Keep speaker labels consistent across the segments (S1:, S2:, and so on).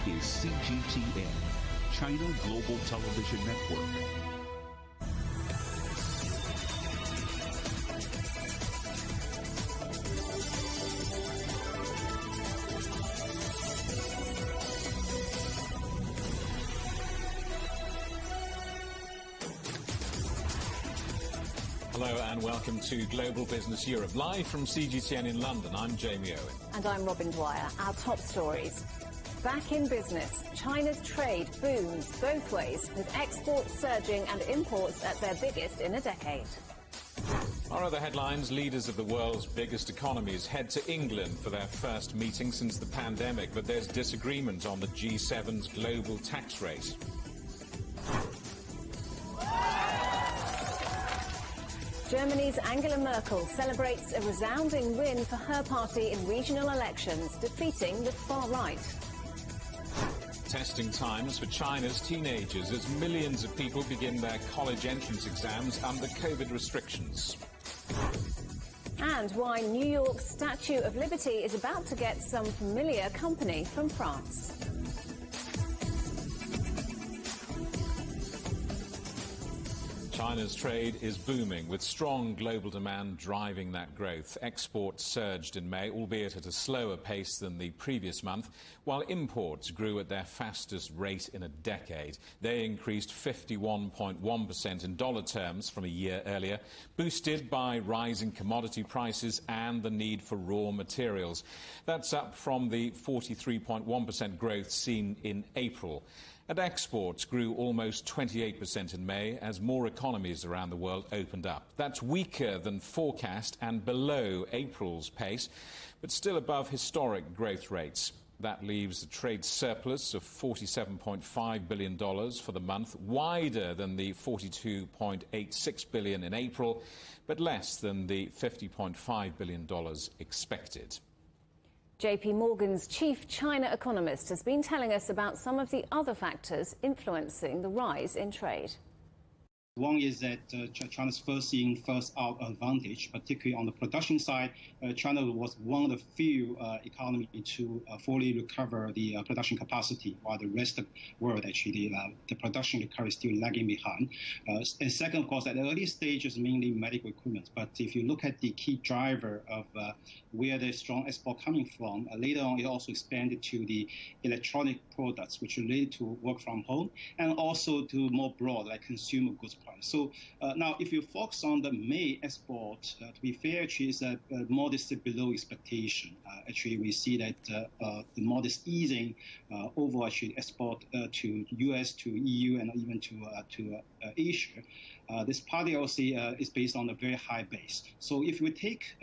S1: is CGTN, China Global Television Network.
S2: Hello and welcome to Global Business Europe. Live from CGTN in London, I'm Jamie Owen.
S3: And I'm Robin Dwyer. Our top stories. Back in business, China's trade booms both ways, with exports surging and imports at their biggest in a decade.
S2: Our other headlines, leaders of the world's biggest economies head to England for their first meeting since the pandemic, but there's disagreement on the G7's global tax rate.
S3: Germany's Angela Merkel celebrates a resounding win for her party in regional elections, defeating the far right.
S2: Testing times for China's teenagers as millions of people begin their college entrance exams under COVID restrictions.
S3: And why New York's Statue of Liberty is about to get some familiar company from France.
S2: China's trade is booming, with strong global demand driving that growth. Exports surged in May, albeit at a slower pace than the previous month, while imports grew at their fastest rate in a decade. They increased 51.1% in dollar terms from a year earlier, boosted by rising commodity prices and the need for raw materials. That's up from the 43.1% growth seen in April. And exports grew almost 28% in May as more economies around the world opened up. That's weaker than forecast and below April's pace, but still above historic growth rates. That leaves a trade surplus of $47.5 billion for the month, wider than the $42.86 billion in April, but less than the $50.5 billion expected.
S3: JP Morgan's chief China economist has been telling us about some of the other factors influencing the rise in trade.
S4: One is that China's first in, first out advantage, particularly on the production side. China was one of the few economies to fully recover the production capacity, while the rest of the world actually the production recovery is still lagging behind. And second, of course, at the early stages, mainly medical equipment. But if you look at the key driver of where the strong export coming from, later on it also expanded to the electronic products, which relate to work from home, and also to more broad, like consumer goods. So now, if you focus on the May export, to be fair, actually is modestly below expectation. Actually, we see that the modest easing over actually export to U.S., to EU, and even to Asia. This partly also is based on a very high base. So if we take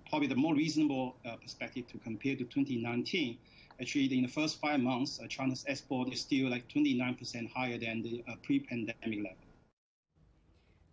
S4: probably the more reasonable perspective to compare to 2019. Actually, in the first 5 months, China's export is still like 29% higher than the pre-pandemic level.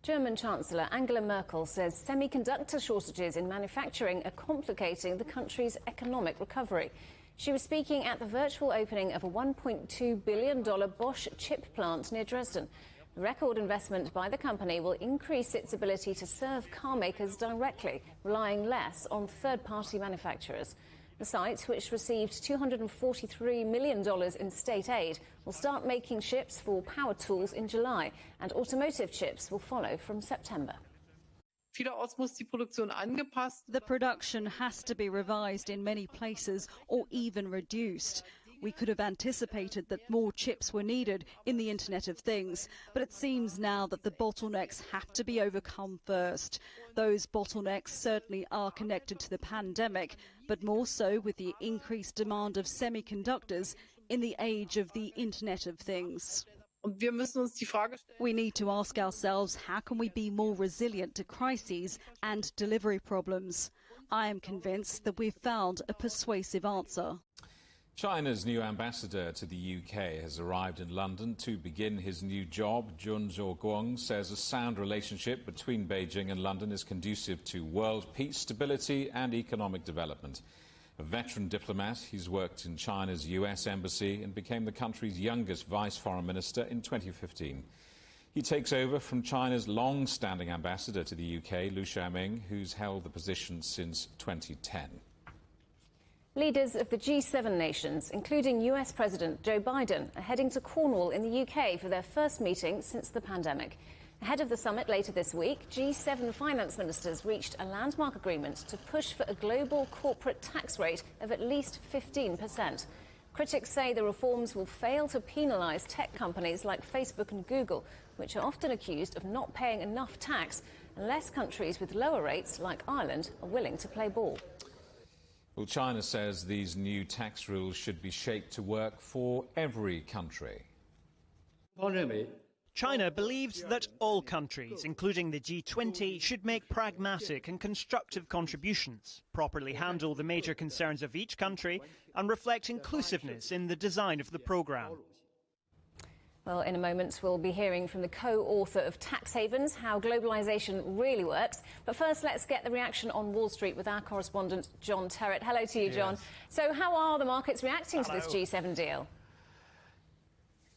S3: German Chancellor Angela Merkel says semiconductor shortages in manufacturing are complicating the country's economic recovery. She was speaking at the virtual opening of a $1.2 billion Bosch chip plant near Dresden. The record investment by the company will increase its ability to serve car makers directly, relying less on third-party manufacturers. The site, which received $243 million in state aid, will start making chips for power tools in July, and automotive chips will follow from September.
S5: The production has to be revised in many places or even reduced. We could have anticipated that more chips were needed in the Internet of Things, but it seems now that the bottlenecks have to be overcome first. Those bottlenecks certainly are connected to the pandemic, but more so with the increased demand of semiconductors in the age of the Internet of Things. We need to ask ourselves, how can we be more resilient to crises and delivery problems? I am convinced that we've found a persuasive answer.
S2: China's new ambassador to the UK has arrived in London to begin his new job. Jun Zhouguang says a sound relationship between Beijing and London is conducive to world peace, stability and economic development. A veteran diplomat, he's worked in China's US embassy and became the country's youngest vice foreign minister in 2015. He takes over from China's long-standing ambassador to the UK, Liu Xiaoming, who's held the position since 2010.
S3: Leaders of the G7 nations, including US President Joe Biden, are heading to Cornwall in the UK for their first meeting since the pandemic. Ahead of the summit later this week, G7 finance ministers reached a landmark agreement to push for a global corporate tax rate of at least 15%. Critics say the reforms will fail to penalise tech companies like Facebook and Google, which are often accused of not paying enough tax, unless countries with lower rates, like Ireland, are willing to play ball.
S2: Well, China says these new tax rules should be shaped to work for every country.
S6: China believes that all countries, including the G20, should make pragmatic and constructive contributions, properly handle the major concerns of each country, and reflect inclusiveness in the design of the programme.
S3: Well, in a moment, we'll be hearing from the co-author of Tax Havens, how globalisation really works. But first, let's get the reaction on Wall Street with our correspondent, John Terrett. Hello to you, John.
S7: Yes.
S3: So how are the markets reacting to this G7 deal?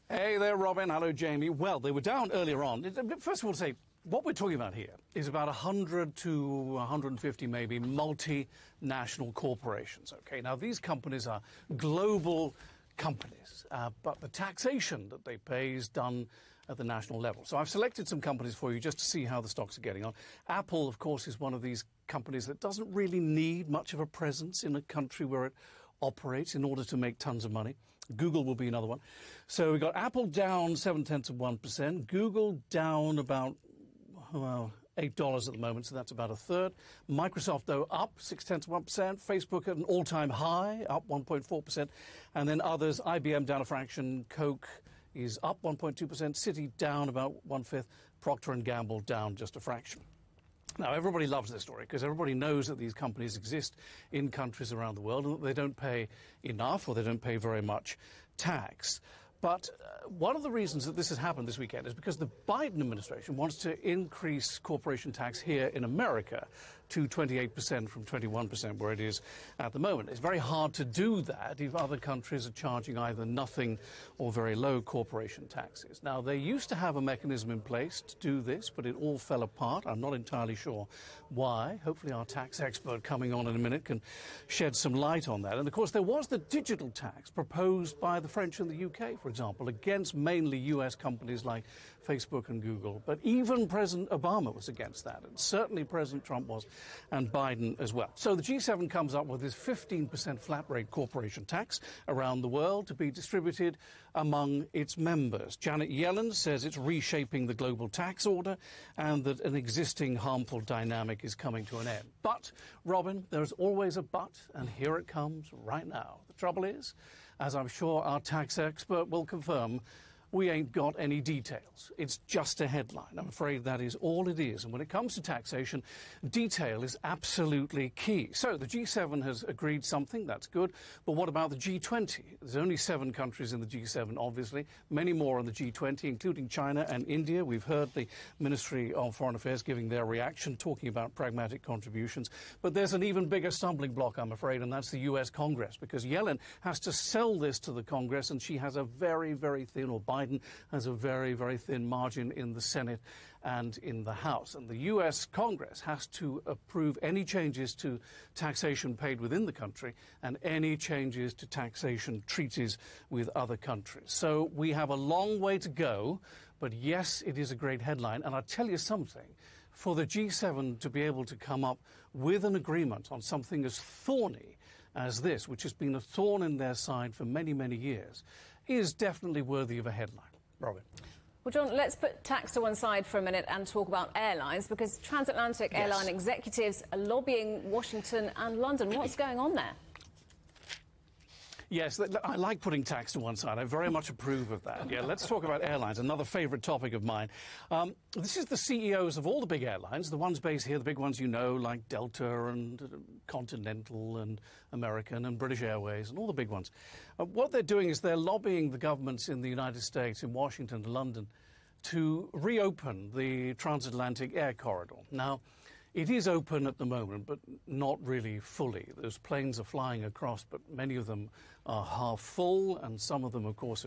S7: Hey there, Robin. Hello, Jamie. Well, they were down earlier on. First of all, say, what we're talking about here is about 100 to 150, maybe, multinational corporations. OK, now, these companies are global companies, but the taxation that they pay is done at the national level. So I've selected some companies for you just to see how the stocks are getting on. Apple, of course, is one of these companies that doesn't really need much of a presence in a country where it operates in order to make tons of money. Google will be another one. So we've got Apple down 0.7%, Google down about, well, $8 at the moment, so that's about a third. Microsoft, though, up 0.6%. Facebook at an all-time high, up 1.4%. And then others, IBM down a fraction, Coke is up 1.2%, Citi down about 1/5, Procter & Gamble down just a fraction. Now, everybody loves this story because everybody knows that these companies exist in countries around the world and that they don't pay enough or they don't pay very much tax. But one of the reasons that this has happened this weekend is because the Biden administration wants to increase corporation tax here in America to 28% from 21% where it is at the moment. It's very hard to do that if other countries are charging either nothing or very low corporation taxes. Now, they used to have a mechanism in place to do this, but it all fell apart. I'm not entirely sure why. Hopefully our tax expert coming on in a minute can shed some light on that. And, of course, there was the digital tax proposed by the French and the UK, for example, against mainly US companies like Facebook and Google. But even President Obama was against that, and certainly President Trump was, and Biden as well. So the G7 comes up with this 15% flat rate corporation tax around the world to be distributed among its members. Janet Yellen says it's reshaping the global tax order and that an existing harmful dynamic is coming to an end. But, Robin, there's always a but, and here it comes right now. The trouble is, as I'm sure our tax expert will confirm, we ain't got any details. It's just a headline. I'm afraid that is all it is. And when it comes to taxation, detail is absolutely key. So the G7 has agreed something. That's good. But what about the G20? There's only 7 countries in the G7, obviously. Many more in the G20, including China and India. We've heard the Ministry of Foreign Affairs giving their reaction, talking about pragmatic contributions. But there's an even bigger stumbling block, I'm afraid, and that's the US Congress, because Yellen has to sell this to the Congress, and she has a very, very thin, or Biden has a very, very thin margin in the Senate and in the House. And the US Congress has to approve any changes to taxation paid within the country and any changes to taxation treaties with other countries. So we have a long way to go, but yes, it is a great headline. And I'll tell you something, for the G7 to be able to come up with an agreement on something as thorny as this, which has been a thorn in their side for many, many years, is definitely worthy of a headline. Robin.
S3: Well, John, let's put tax to one side for a minute and talk about airlines, because transatlantic airline executives are lobbying Washington and London. What's going on there?
S7: Yes, I like putting tax to one side. I very much approve of that. Yeah, let's talk about airlines, another favourite topic of mine. This is the CEOs of all the big airlines, the ones based here, the big ones you know, like Delta and Continental and American and British Airways and all the big ones. What they're doing is they're lobbying the governments in the United States, in Washington and London, to reopen the transatlantic air corridor. Now, it is open at the moment, but not really fully. Those planes are flying across, but many of them are half full, and some of them, of course,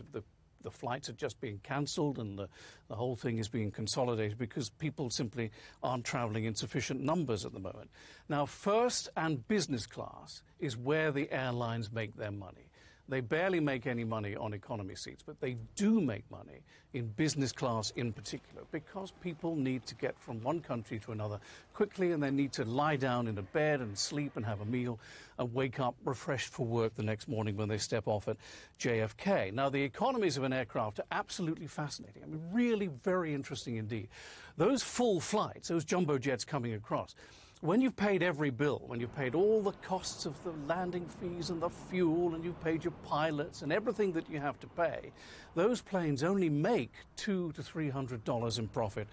S7: the The flights are just being cancelled, and the whole thing is being consolidated because people simply aren't travelling in sufficient numbers at the moment. Now, first and business class is where the airlines make their money. They barely make any money on economy seats, but they do make money in business class in particular, because people need to get from one country to another quickly, and they need to lie down in a bed and sleep and have a meal and wake up refreshed for work the next morning when they step off at JFK. Now, the economies of an aircraft are absolutely fascinating. I mean, really very interesting indeed. Those full flights, those jumbo jets coming across, when you've paid every bill, when you've paid all the costs of the landing fees and the fuel, and you've paid your pilots and everything that you have to pay, those planes only make $200 to $300 in profit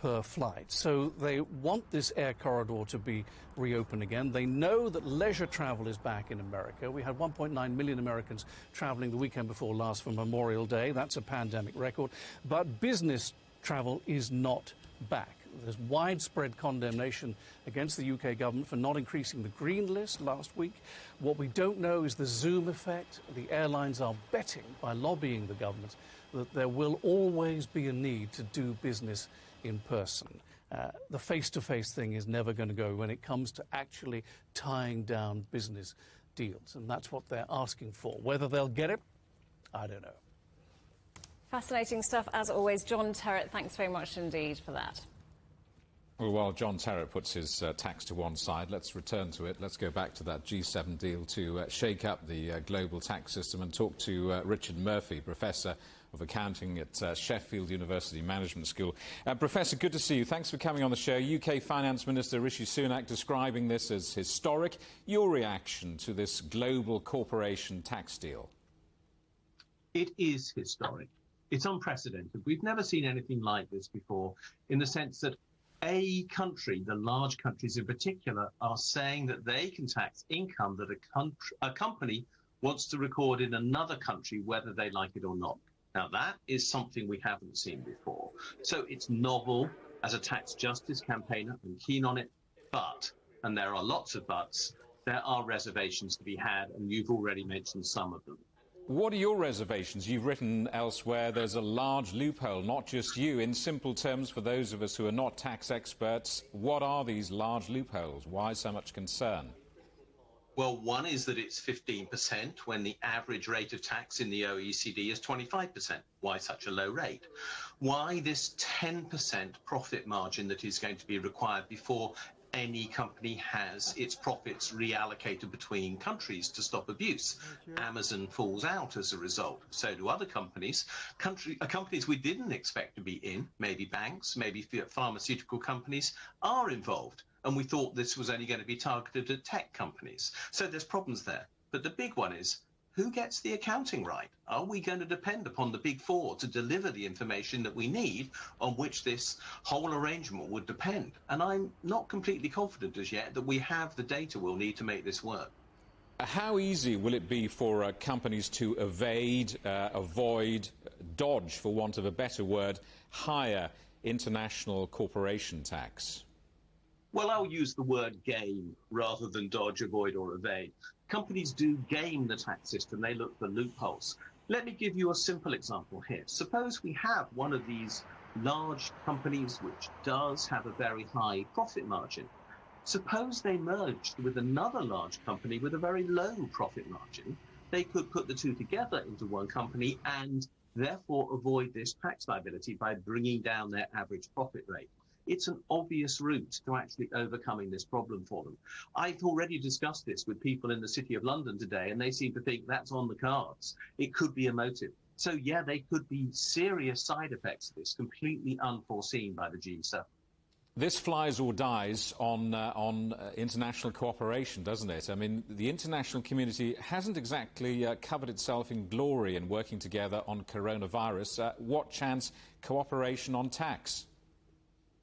S7: per flight. So they want this air corridor to be reopened again. They know that leisure travel is back in America. We had 1.9 million Americans traveling the weekend before last for Memorial Day. That's a pandemic record. But business travel is not back. There's widespread condemnation against the UK government for not increasing the green list last week. What we don't know is the Zoom effect. The airlines are betting, by lobbying the government, that there will always be a need to do business in person. The face-to-face thing is never going to go when it comes to actually tying down business deals. And that's what they're asking for. Whether they'll get it, I don't know.
S3: Fascinating stuff, as always. John Terrett, thanks very much indeed for that.
S2: Well, while John Terrett puts his tax to one side, let's return to it. Let's go back to that G7 deal to shake up the global tax system and talk to Richard Murphy, Professor of Accounting at Sheffield University Management School. Professor, good to see you. Thanks for coming on the show. UK Finance Minister Rishi Sunak describing this as historic. Your reaction to this global corporation tax deal?
S8: It is historic. It's unprecedented. We've never seen anything like this before, in the sense that a country, the large countries in particular, are saying that they can tax income that a company wants to record in another country, whether they like it or not. Now, that is something we haven't seen before. So it's novel. As a tax justice campaigner, I'm keen on it. But, and there are lots of buts, there are reservations to be had, and you've already mentioned some of them.
S2: What are your reservations? You've written elsewhere there's a large loophole, not just you. In simple terms, for those of us who are not tax experts, what are these large loopholes? Why so much concern?
S8: Well, one is that it's 15% when the average rate of tax in the OECD is 25%. Why such a low rate? Why this 10% profit margin that is going to be required before any company has its profits reallocated between countries to stop abuse? Amazon falls out as a result. So do other companies. Companies we didn't expect to be in, maybe banks, maybe pharmaceutical companies, are involved. And we thought this was only going to be targeted at tech companies. So there's problems there. But the big one is, who gets the accounting right? Are we going to depend upon the big four to deliver the information that we need, on which this whole arrangement would depend? And I'm not completely confident as yet that we have the data we'll need to make this work.
S2: How easy will it be for companies to evade, avoid, dodge, for want of a better word, higher international corporation tax?
S8: Well, I'll use the word game rather than dodge, avoid or evade. Companies do game the tax system. They look for loopholes. Let me give you a simple example here. Suppose we have one of these large companies which does have a very high profit margin. Suppose they merged with another large company with a very low profit margin. They could put the two together into one company and therefore avoid this tax liability by bringing down their average profit rate. It's an obvious route to actually overcoming this problem for them. I've already discussed this with people in the City of London today, and they seem to think that's on the cards. It could be a motive. So, yeah, they could be serious side effects of this, completely unforeseen by the G7.
S2: This flies or dies on international cooperation, doesn't it? I mean, the international community hasn't exactly covered itself in glory in working together on coronavirus. What chance cooperation on tax?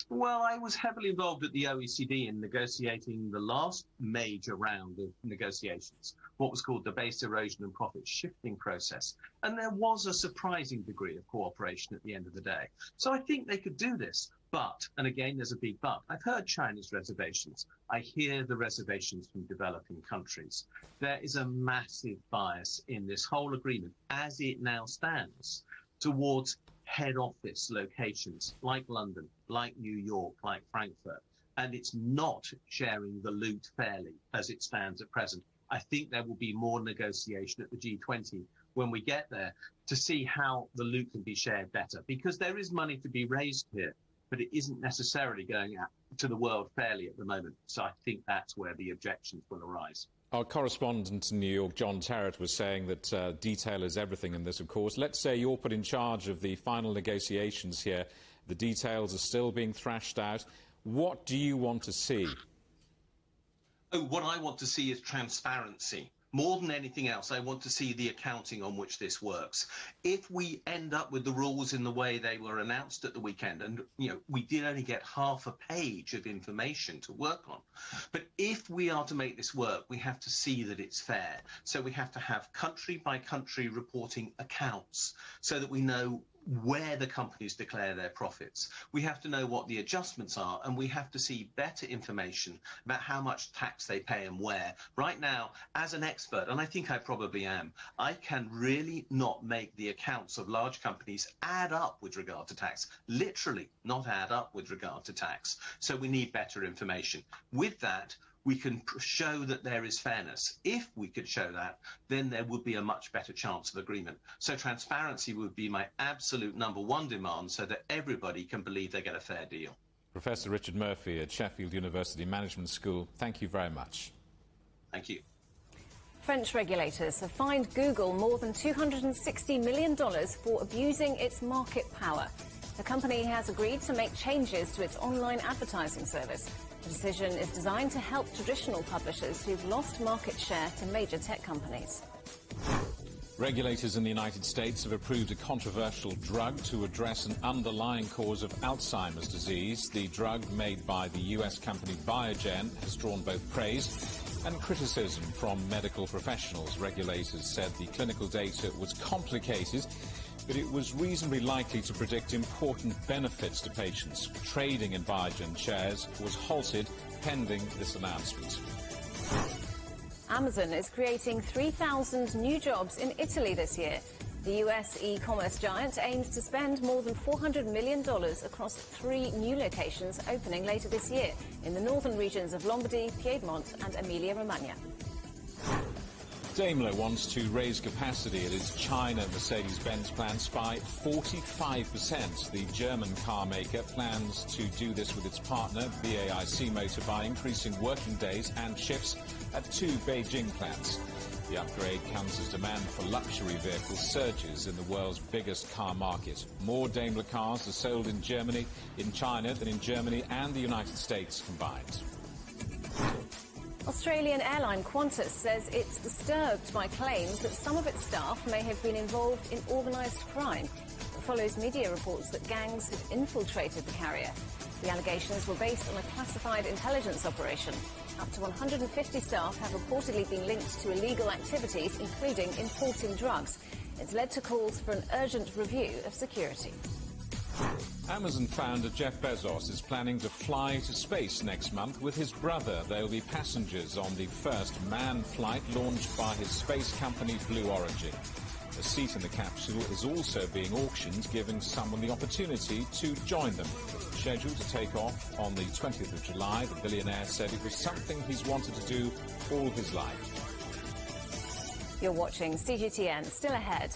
S8: Well, I was heavily involved at the OECD in negotiating the last major round of negotiations, what was called the base erosion and profit shifting process. And there was a surprising degree of cooperation at the end of the day. So I think they could do this. But, and again, there's a big but, I've heard China's reservations. I hear the reservations from developing countries. There is a massive bias in this whole agreement, as it now stands, towards head office locations like London, like New York, like Frankfurt, and it's not sharing the loot fairly as it stands at present. I think there will be more negotiation at the G20 when we get there to see how the loot can be shared better, because there is money to be raised here, but it isn't necessarily going out to the world fairly at the moment. So I think that's where the objections will arise.
S2: Our correspondent in New York, John Terrett, was saying that detail is everything in this, of course. Let's say you're put in charge of the final negotiations here. The details are still being thrashed out. What do you want to see?
S8: Oh, what I want to see is transparency. More than anything else, I want to see the accounting on which this works. If we end up with the rules in the way they were announced at the weekend, and we did only get half a page of information to work on, but if we are to make this work, we have to see that it's fair. So we have to have country by country reporting accounts so that we know where the companies declare their profits. We have to know what the adjustments are, and we have to see better information about how much tax they pay and where. Right now, as an expert, and I think I probably am, I can really not make the accounts of large companies add up with regard to tax, literally not add up with regard to tax. So we need better information. With that, we can show that there is fairness. If we could show that, then there would be a much better chance of agreement. So transparency would be my absolute #1 demand, so that everybody can believe they get a fair deal.
S2: Professor Richard Murphy at Sheffield University Management School, thank you very much.
S8: Thank you.
S3: French regulators have fined Google more than $260 million for abusing its market power. The company has agreed to make changes to its online advertising service. The decision is designed to help traditional publishers who've lost market share to major tech companies.
S2: Regulators in the United States have approved a controversial drug to address an underlying cause of Alzheimer's disease. The drug, made by the US company Biogen, has drawn both praise and criticism from medical professionals. Regulators said the clinical data was complicated, but it was reasonably likely to predict important benefits to patients. Trading in Biogen shares was halted pending this announcement.
S3: Amazon is creating 3,000 new jobs in Italy this year. The US e-commerce giant aims to spend more than $400 million across 3 new locations opening later this year in the northern regions of Lombardy, Piedmont and Emilia-Romagna.
S2: Daimler wants to raise capacity at its China Mercedes-Benz plants by 45%. The German car maker plans to do this with its partner, BAIC Motor, by increasing working days and shifts at 2 Beijing plants. The upgrade comes as demand for luxury vehicles surges in the world's biggest car market. More Daimler cars are sold in Germany, in China than in Germany and the United States combined.
S3: Australian airline Qantas says it's disturbed by claims that some of its staff may have been involved in organised crime. It follows media reports that gangs had infiltrated the carrier. The allegations were based on a classified intelligence operation. Up to 150 staff have reportedly been linked to illegal activities, including importing drugs. It's led to calls for an urgent review of security.
S2: Amazon founder Jeff Bezos is planning to fly to space next month with his brother. They'll be passengers on the first manned flight launched by his space company Blue Origin. A seat in the capsule is also being auctioned, giving someone the opportunity to join them. Scheduled to take off on the 20th of July, the billionaire said it was something he's wanted to do all his life.
S3: You're watching CGTN. Still ahead.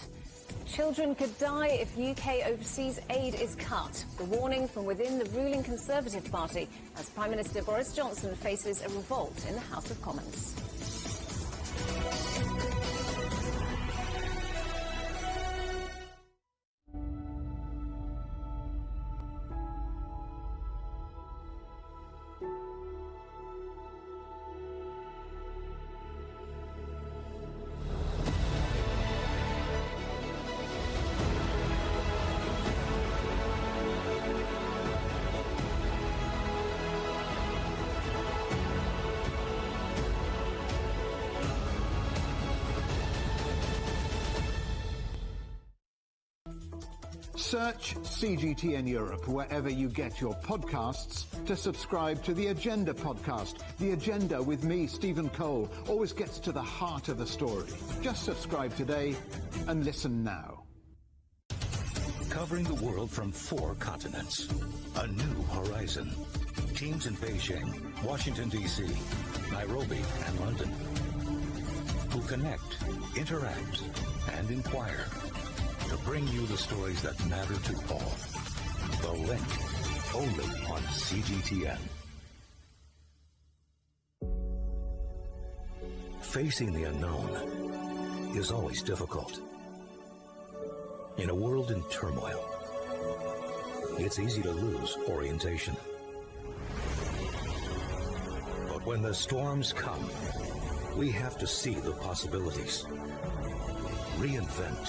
S3: Children could die if UK overseas aid is cut. The warning from within the ruling Conservative Party as Prime Minister Boris Johnson faces a revolt in the House of Commons.
S9: Search CGTN Europe wherever you get your podcasts to subscribe to the Agenda podcast. The Agenda with me, Stephen Cole, always gets to the heart of the story. Just subscribe today and listen now.
S10: Covering the world from 4 continents. A new horizon. Teams in Beijing, Washington, D.C., Nairobi, and London. Who connect, interact, and inquire to bring you the stories that matter to all. The Link, only on CGTN. Facing the unknown is always difficult. In a world in turmoil, it's easy to lose orientation. But when the storms come, we have to see the possibilities. Reinvent.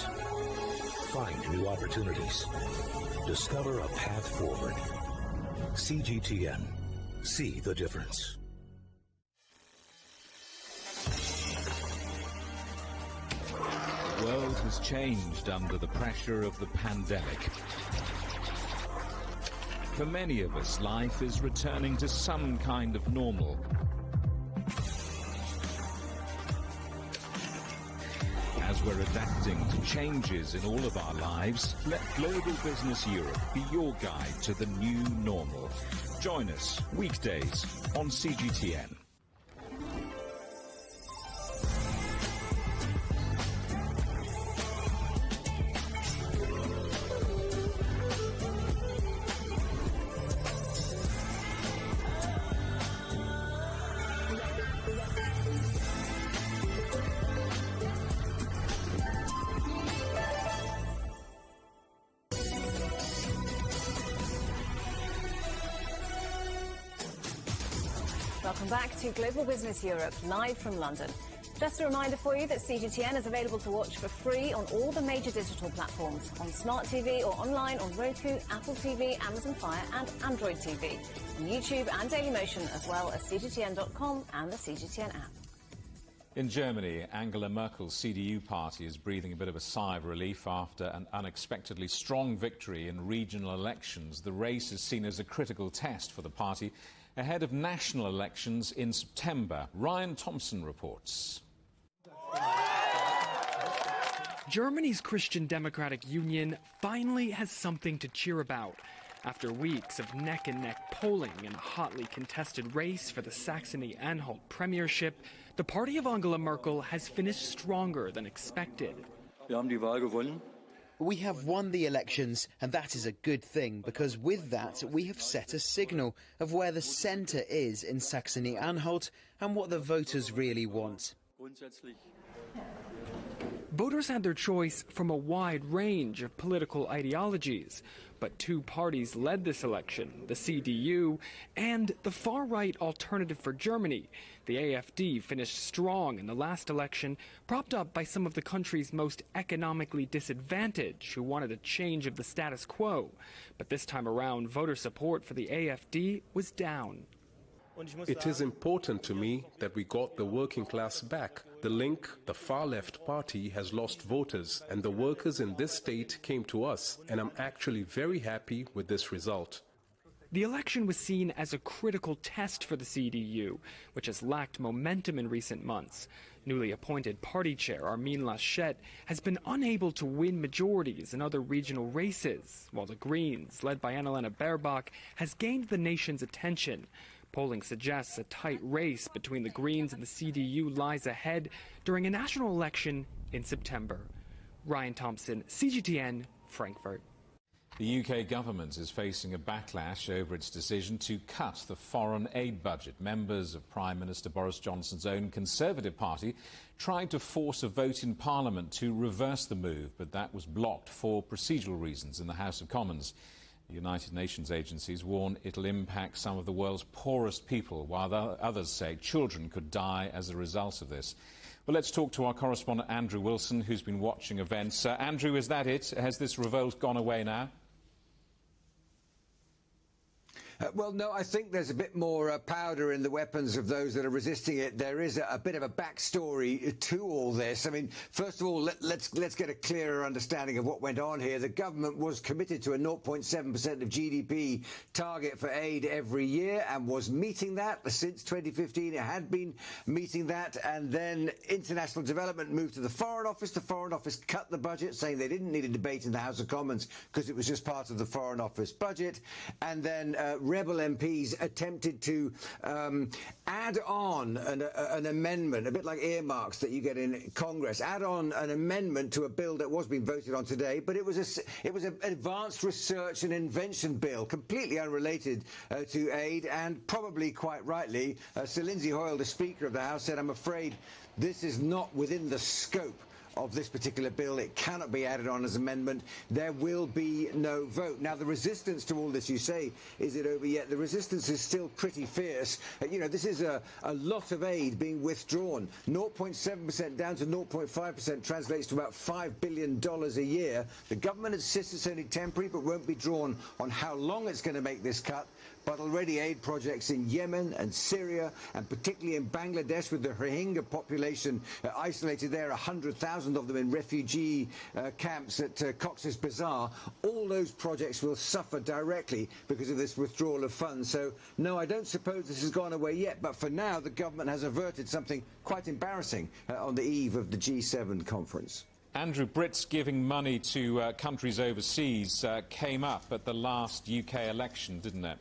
S10: Find new opportunities. Discover a path forward. CGTN. See the difference.
S2: The world has changed under the pressure of the pandemic. For many of us, life is returning to some kind of normal. As we're adapting to changes in all of our lives, let Global Business Europe be your guide to the new normal. Join us weekdays on CGTN.
S3: Welcome back to Global Business Europe, live from London. Just a reminder for you that CGTN is available to watch for free on all the major digital platforms, on Smart TV or online on Roku, Apple TV, Amazon Fire and Android TV, on YouTube and Dailymotion, as well as CGTN.com and the CGTN app.
S2: In Germany, Angela Merkel's CDU party is breathing a bit of a sigh of relief after an unexpectedly strong victory in regional elections. The race is seen as a critical test for the party ahead of national elections in September. Ryan Thompson reports.
S11: Germany's Christian Democratic Union finally has something to cheer about. After weeks of neck-and-neck polling in a hotly contested race for the Saxony-Anhalt premiership, the party of Angela Merkel has finished stronger than expected.
S12: We have won the elections, and that is a good thing, because with that we have set a signal of where the centre is in Saxony-Anhalt and what the voters really want.
S11: Voters had their choice from a wide range of political ideologies, but 2 parties led this election, the CDU and the far-right Alternative for Germany. The AfD finished strong in the last election, propped up by some of the country's most economically disadvantaged who wanted a change of the status quo. But this time around, voter support for the AfD was down.
S13: It is important to me that we got the working class back. The Link, the far-left party, has lost voters, and the workers in this state came to us, and I'm actually very happy with this result.
S11: The election was seen as a critical test for the CDU, which has lacked momentum in recent months. Newly appointed party chair Armin Laschet has been unable to win majorities in other regional races, while the Greens, led by Annalena Baerbock, has gained the nation's attention. Polling suggests a tight race between the Greens and the CDU lies ahead during a national election in September. Ryan Thompson, CGTN, Frankfurt.
S2: The UK government is facing a backlash over its decision to cut the foreign aid budget. Members of Prime Minister Boris Johnson's own Conservative Party tried to force a vote in Parliament to reverse the move, but that was blocked for procedural reasons in the House of Commons. The United Nations agencies warn it'll impact some of the world's poorest people, while others say children could die as a result of this. Well, let's talk to our correspondent Andrew Wilson, who's been watching events. Andrew, is that it? Has this revolt gone away now?
S14: Well, no, I think there's a bit more powder in the weapons of those that are resisting it. There is a bit of a backstory to all this. I mean, first of all, let's get a clearer understanding of what went on here. The government was committed to a 0.7% of GDP target for aid every year and was meeting that. Since 2015, it had been meeting that. And then international development moved to the Foreign Office. The Foreign Office cut the budget, saying they didn't need a debate in the House of Commons because it was just part of the Foreign Office budget. And then Rebel MPs attempted to add on an amendment, a bit like earmarks that you get in Congress, add on an amendment to a bill that was being voted on today, but it was an advanced research and invention bill, completely unrelated to aid, and probably quite rightly, Sir Lindsay Hoyle, the Speaker of the House, said, "I'm afraid this is not within the scope of this particular bill. It cannot be added on as amendment. There will be no vote." Now, the resistance to all this, you say, is it over yet? The resistance is still pretty fierce. You know, this is a lot of aid being withdrawn. 0.7% down to 0.5% translates to about $5 billion a year. The government insists it's only temporary, but won't be drawn on how long it's going to make this cut. But already aid projects in Yemen and Syria, and particularly in Bangladesh, with the Rohingya population isolated there, 100,000 of them in refugee camps at Cox's Bazar, all those projects will suffer directly because of this withdrawal of funds. So, no, I don't suppose this has gone away yet. But for now, the government has averted something quite embarrassing on the eve of the G7 conference.
S2: Andrew, Brits giving money to countries overseas came up at the last UK election, didn't it?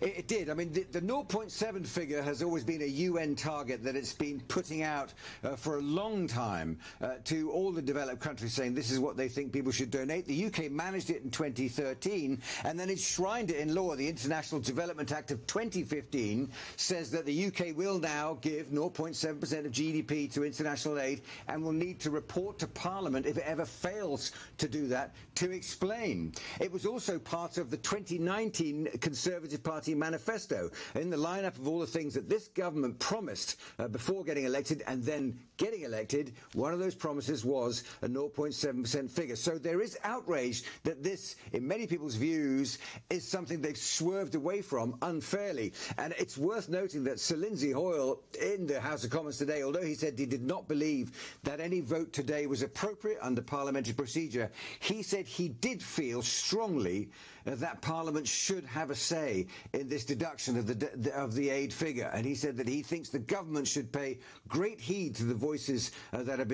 S14: It did. I mean, the 0.7 figure has always been a UN target that it's been putting out for a long time to all the developed countries, saying this is what they think people should donate. The UK managed it in 2013 and then enshrined it in law. The International Development Act of 2015 says that the UK will now give 0.7% of GDP to international aid and will need to report to Parliament if it ever fails to do that to explain. It was also part of the 2019 Conservative Party manifesto. In the lineup of all the things that this government promised before getting elected and then getting elected, one of those promises was a 0.7% figure. So there is outrage that this, in many people's views, is something they've swerved away from unfairly. And it's worth noting that Sir Lindsay Hoyle in the House of Commons today, although he said he did not believe that any vote today was appropriate under parliamentary procedure, he said he did feel strongly that Parliament should have a say in this deduction of the aid figure. And he said that he thinks the government should pay great heed to the voices that are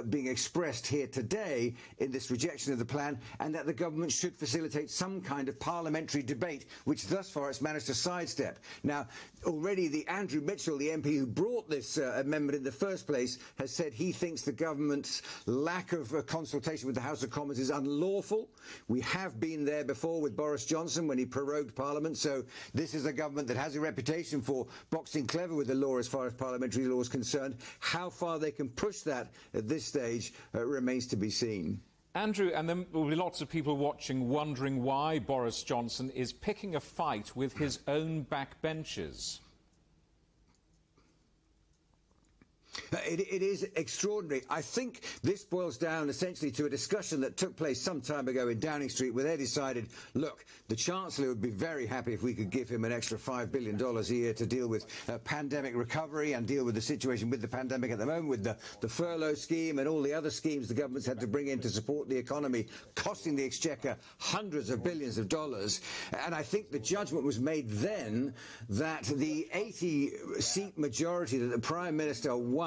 S14: being expressed here today in this rejection of the plan, and that the government should facilitate some kind of parliamentary debate, which thus far it's managed to sidestep. Now, already the Andrew Mitchell, the MP who brought this amendment in the first place, has said he thinks the government's lack of consultation with the House of Commons is unlawful. We have been there before with Boris Johnson when he prorogued Parliament, so this is a government that has a reputation for boxing clever with the law as far as parliamentary law is concerned. How far they can push that at this stage remains to be seen.
S2: Andrew, and there will be lots of people watching wondering why Boris Johnson is picking a fight with his own backbenchers.
S14: It is extraordinary. I think this boils down essentially to a discussion that took place some time ago in Downing Street, where they decided, look, the Chancellor would be very happy if we could give him an extra $5 billion a year to deal with pandemic recovery and deal with the situation with the pandemic at the moment, with the furlough scheme and all the other schemes the government's had to bring in to support the economy, costing the Exchequer hundreds of billions of dollars. And I think the judgment was made then that the 80-seat majority that the Prime Minister won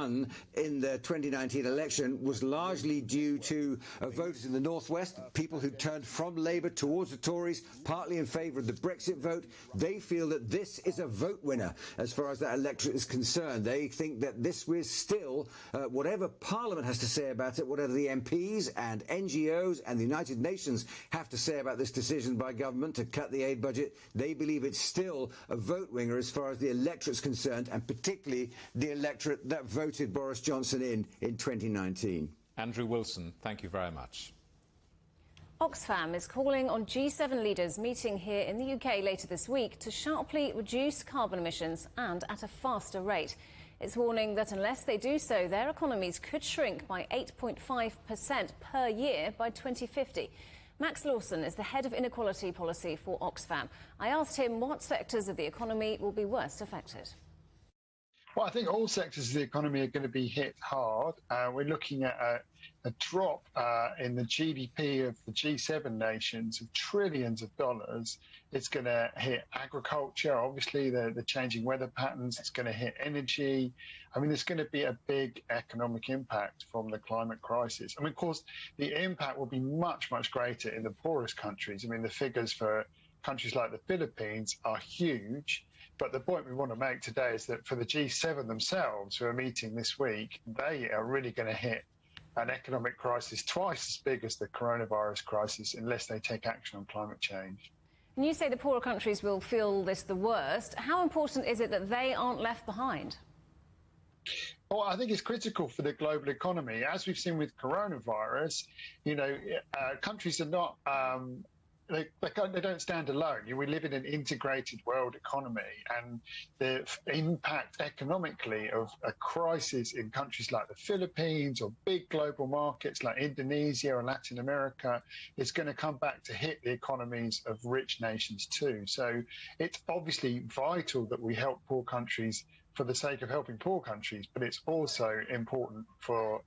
S14: in the 2019 election was largely due to voters in the Northwest, people who turned from Labour towards the Tories, partly in favour of the Brexit vote. They feel that this is a vote winner as far as that electorate is concerned. They think that this was still, whatever Parliament has to say about it, whatever the MPs and NGOs and the United Nations have to say about this decision by government to cut the aid budget, they believe it's still a vote winner as far as the electorate's concerned, and particularly the electorate that voted Boris Johnson in 2019.
S2: Andrew Wilson, thank you very much.
S3: Oxfam is calling on G7 leaders meeting here in the UK later this week to sharply reduce carbon emissions and at a faster rate. It's warning that unless they do so, their economies could shrink by 8.5% per year by 2050. Max Lawson is the head of inequality policy for Oxfam. I asked him what sectors of the economy will be worst affected.
S15: Well, I think all sectors of the economy are going to be hit hard. We're looking at a drop in the GDP of the G7 nations of trillions of dollars. It's going to hit agriculture, obviously, the changing weather patterns. It's going to hit energy. I mean, there's going to be a big economic impact from the climate crisis. I mean, of course, the impact will be much, much greater in the poorest countries. I mean, the figures for countries like the Philippines are huge. But the point we want to make today is that for the G7 themselves, who are meeting this week, they are really going to hit an economic crisis twice as big as the coronavirus crisis unless they take action on climate change.
S3: And you say the poorer countries will feel this the worst. How important is it that they aren't left behind?
S15: Well, I think it's critical for the global economy. As we've seen with coronavirus, you know, countries are not... They don't stand alone. We live in an integrated world economy, and the impact economically of a crisis in countries like the Philippines or big global markets like Indonesia or Latin America is going to come back to hit the economies of rich nations too. So it's obviously vital that we help poor countries for the sake of helping poor countries, but it's also important for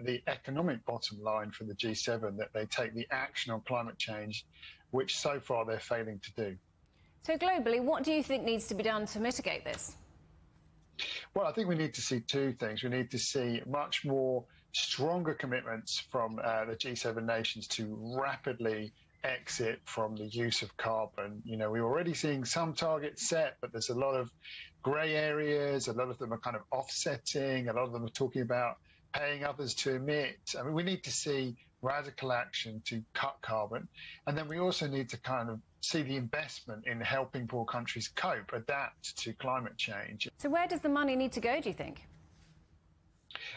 S15: the economic bottom line for the G7 that they take the action on climate change, which so far they're failing to do.
S3: So globally, what do you think needs to be done to mitigate this?
S15: Well, I think we need to see two things. We need to see much more stronger commitments from the G7 nations to rapidly exit from the use of carbon. You know, we're already seeing some targets set, but there's a lot of grey areas. A lot of them are kind of offsetting. A lot of them are talking about paying others to emit. I mean, we need to see radical action to cut carbon. And then we also need to kind of see the investment in helping poor countries cope, adapt to climate change.
S3: So where does the money need to go, do you think?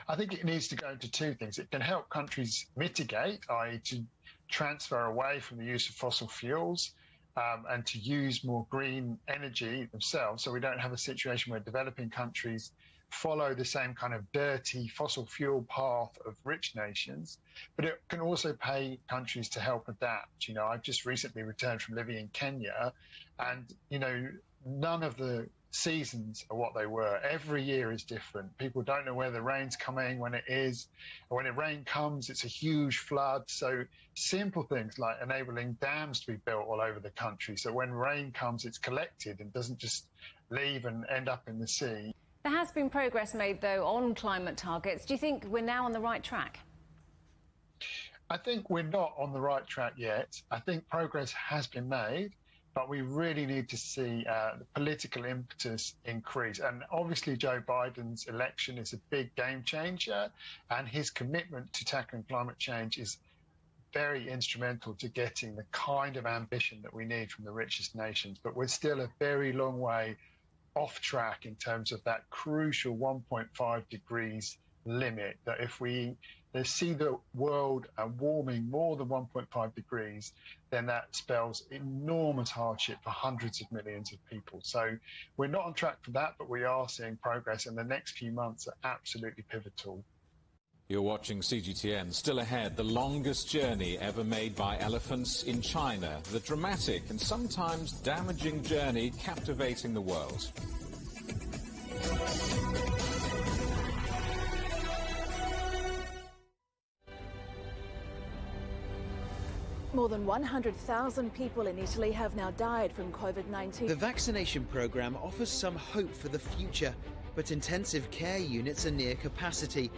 S15: I think it needs to go to two things. It can help countries mitigate, i.e. to transfer away from the use of fossil fuels and to use more green energy themselves, so we don't have a situation where developing countries follow the same kind of dirty fossil fuel path of rich nations. But it can also pay countries to help adapt. You know, I've just recently returned from living in Kenya, and, you know, none of the seasons are what they were. Every year is different. People don't know where the rain's coming, when it is. When the rain comes, it's a huge flood. So simple things like enabling dams to be built all over the country, so when rain comes, it's collected and doesn't just leave and end up in the sea.
S3: There has been progress made, though, on climate targets. Do you think we're now on the right track?
S15: I think we're not on the right track yet. I think progress has been made, but we really need to see the political impetus increase. And obviously Joe Biden's election is a big game changer, and his commitment to tackling climate change is very instrumental to getting the kind of ambition that we need from the richest nations. But we're still a very long way off track in terms of that crucial 1.5 degrees limit, that if we see the world warming more than 1.5 degrees, then that spells enormous hardship for hundreds of millions of people. So we're not on track for that, but we are seeing progress, and the next few months are absolutely pivotal.
S2: You're watching CGTN. Still ahead, the longest journey ever made by elephants in China. The dramatic and sometimes damaging journey captivating the world.
S16: More than 100,000 people in Italy have now died from COVID-19.
S12: The vaccination programme offers some hope for the future, but intensive care units are near capacity.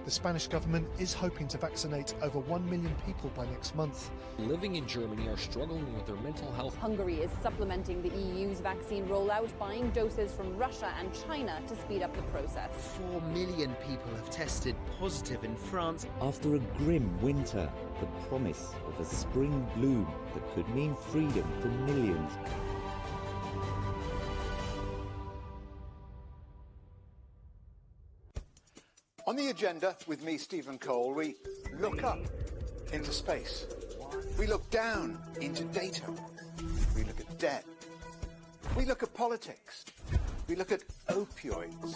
S17: The Spanish government is hoping to vaccinate over 1 million people by next month.
S18: Living in Germany are struggling with their mental health.
S19: Hungary is supplementing the EU's vaccine rollout, buying doses from Russia and China to speed up the process.
S12: 4 million people have tested positive in France.
S20: After a grim winter, the promise of a spring bloom that could mean freedom for millions.
S9: On the agenda with me, Stephen Cole, we look up into space. We look down into data. We look at debt. We look at politics. We look at opioids,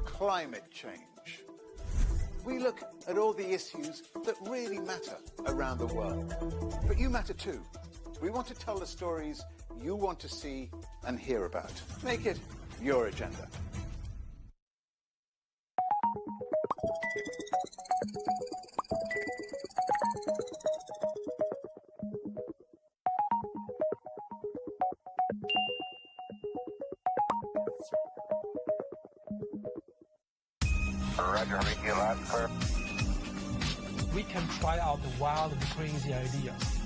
S9: climate change. We look at all the issues that really matter around the world. But you matter too. We want to tell the stories you want to see and hear about. Make it your agenda.
S21: Roger, radio loud and clear. We can try out the wild and crazy ideas.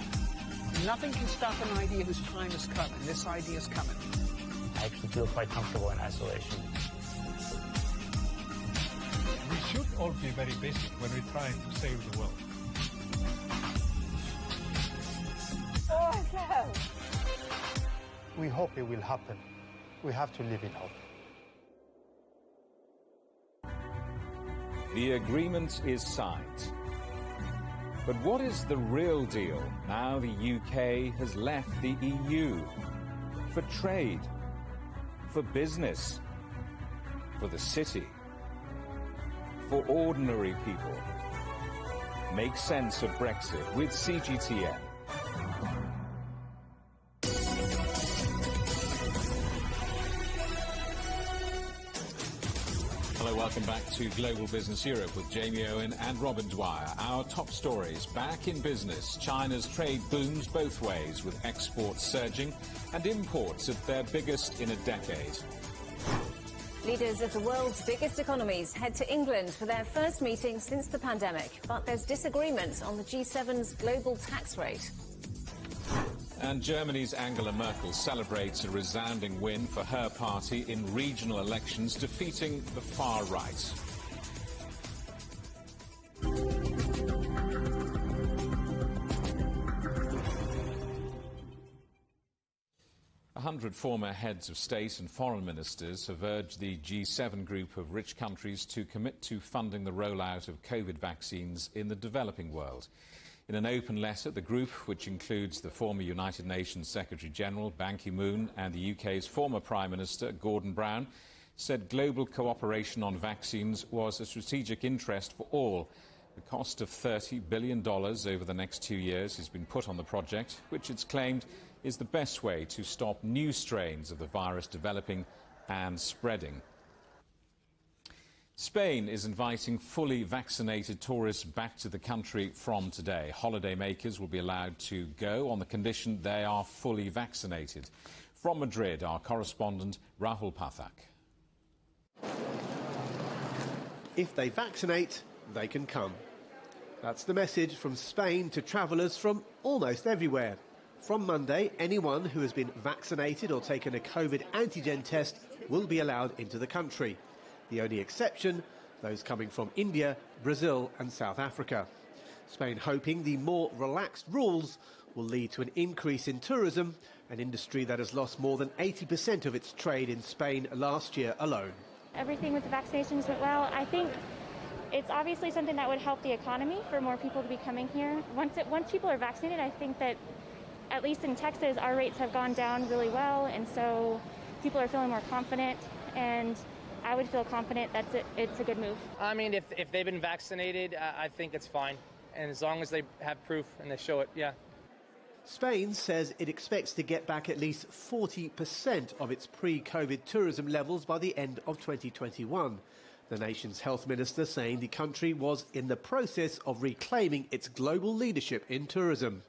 S22: Nothing can stop an idea whose time is coming. This idea is coming.
S21: I actually feel quite comfortable in isolation. We should all be very busy when we're trying to save the world.
S22: Oh, no. We hope it will happen. We have to live it out.
S2: The agreement is signed. But what is the real deal now the UK has left the EU? For trade, for business, for the city, for ordinary people. Make sense of Brexit with CGTN. Hello, welcome back to Global Business Europe with Jamie Owen and Robin Dwyer. Our top stories: back in business, China's trade booms both ways, with exports surging and imports at their biggest in a decade.
S3: Leaders of the world's biggest economies head to England for their first meeting since the pandemic, but there's disagreement on the G7's global tax rate.
S2: And Germany's Angela Merkel celebrates a resounding win for her party in regional elections, defeating the far right. A 100 former heads of state and foreign ministers have urged the G7 group of rich countries to commit to funding the rollout of COVID vaccines in the developing world. In an open letter, the group, which includes the former United Nations Secretary-General Ban Ki-moon and the UK's former Prime Minister Gordon Brown, said global cooperation on vaccines was a strategic interest for all. The cost of $30 billion over the next 2 years has been put on the project, which it's claimed is the best way to stop new strains of the virus developing and spreading. Spain is inviting fully vaccinated tourists back to the country from today. Holidaymakers will be allowed to go on the condition they are fully vaccinated. From Madrid, our correspondent Rahul Pathak.
S23: If they vaccinate, they can come. That's the message from Spain to travellers from almost everywhere. From Monday, anyone who has been vaccinated or taken a COVID antigen test will be allowed into the country. The only exception, those coming from India, Brazil and South Africa. Spain hoping the more relaxed rules will lead to an increase in tourism, an industry that has lost more than 80% of its trade in Spain last year alone.
S24: Everything with the vaccinations went well. I think it's obviously something that would help the economy for more people to be coming here. Once people are vaccinated, I think that, at least in Texas, our rates have gone down really well, and so people are feeling more confident, and I would feel confident that it's a good move.
S25: I mean, if they've been vaccinated, I think it's fine. And as long as they have proof and they show it, yeah.
S23: Spain says it expects to get back at least 40% of its pre-COVID tourism levels by the end of 2021. The nation's health minister saying the country was in the process of reclaiming its global leadership in tourism.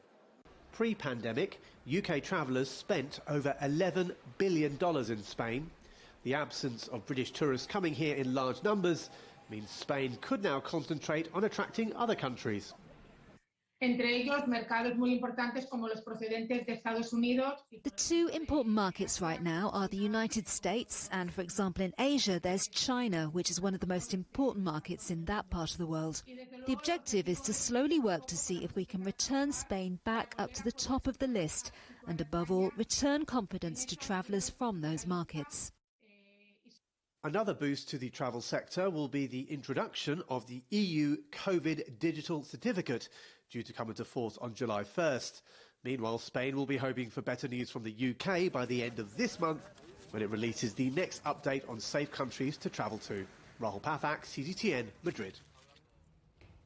S23: Pre-pandemic, UK travellers spent over $11 billion in Spain. The absence of British tourists coming here in large numbers means Spain could now concentrate on attracting other countries.
S26: The two important markets right now are the United States and, for example, in Asia, there's China, which is one of the most important markets in that part of the world. The objective is to slowly work to see if we can return Spain back up to the top of the list and, above all, return confidence to travellers from those markets.
S23: Another boost to the travel sector will be the introduction of the EU COVID digital certificate, due to come into force on July 1st. Meanwhile, Spain will be hoping for better news from the UK by the end of this month, when it releases the next update on safe countries to travel to. Rahul Pathak, CGTN, Madrid.